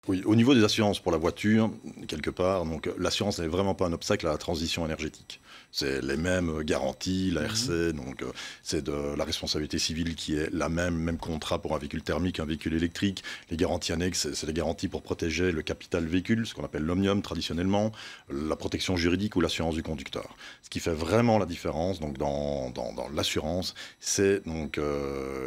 Oui, au niveau des assurances pour la voiture, quelque part, donc l'assurance n'est vraiment pas un obstacle à la transition énergétique. C'est les mêmes garanties, la Mmh. RC, donc c'est de la responsabilité civile qui est la même, même contrat pour un véhicule thermique, un véhicule électrique. Les garanties annexes, c'est les garanties pour protéger le capital véhicule, ce qu'on appelle l'omnium traditionnellement, la protection juridique ou l'assurance du conducteur. Ce qui fait vraiment la différence donc dans l'assurance, c'est donc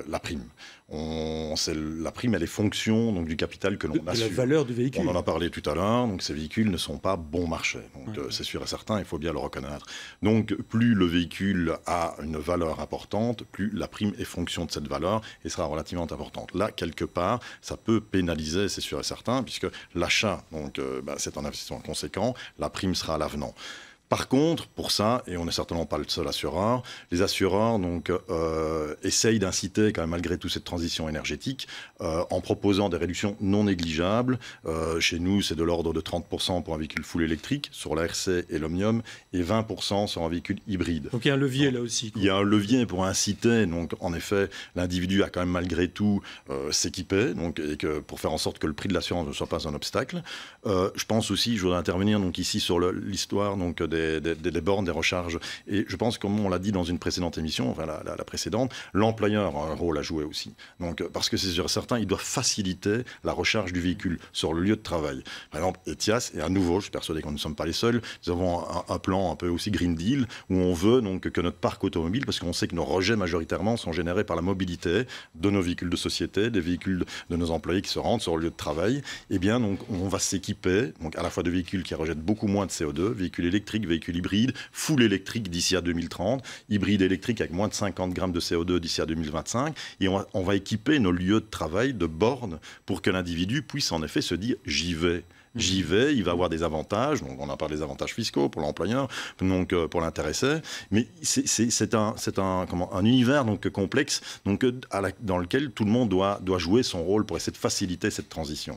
la prime. La prime, elle est fonction donc, du capital que l'on De la assure. valeur du On en véhicule. a parlé tout à l'heure, donc ces véhicules ne sont pas bon marché. Donc Ouais, ouais. c'est sûr et certain, il faut bien le reconnaître. Donc plus le véhicule a une valeur importante, plus la prime est fonction de cette valeur et sera relativement importante. Là, quelque part, ça peut pénaliser, c'est sûr et certain, puisque l'achat, donc c'est un investissement conséquent, la prime sera à l'avenant. Par contre, pour ça, et on n'est certainement pas le seul assureur, les assureurs donc, essayent d'inciter quand même malgré tout cette transition énergétique en proposant des réductions non négligeables. Chez nous, c'est de l'ordre de 30% pour un véhicule full électrique sur la RC et l'Omnium et 20% sur un véhicule hybride. Donc il y a un levier Donc, là aussi, il quoi. y a un levier pour inciter, donc en effet, l'individu a quand même malgré tout s'équiper, donc et que pour faire en sorte que le prix de l'assurance ne soit pas un obstacle. Je pense aussi, je voudrais intervenir donc ici sur l'histoire donc des bornes, des recharges. Et je pense, comme on l'a dit dans une précédente émission, enfin la précédente, l'employeur a un rôle à jouer aussi. Donc, parce que c'est sûr et certain, il doit faciliter la recharge du véhicule sur le lieu de travail. Par exemple, Etias, et à nouveau, je suis persuadé que nous ne sommes pas les seuls, nous avons un plan un peu aussi Green Deal, où on veut donc que notre parc automobile, parce qu'on sait que nos rejets majoritairement sont générés par la mobilité de nos véhicules de société, des véhicules de nos employés qui se rendent sur le lieu de travail, eh bien, donc, on va s'équiper, donc à la fois de véhicules qui rejettent beaucoup moins de CO2, véhicules électriques, véhicules hybride, full électrique d'ici à 2030, hybride électrique avec moins de 50 grammes de CO2 d'ici à 2025. Et on va équiper nos lieux de travail de bornes pour que l'individu puisse en effet se dire « j'y vais ». J'y vais, il va avoir des avantages, donc on a parlé des avantages fiscaux pour l'employeur, donc pour l'intéressé, mais c'est un univers donc complexe donc, dans lequel tout le monde doit jouer son rôle pour essayer de faciliter cette transition.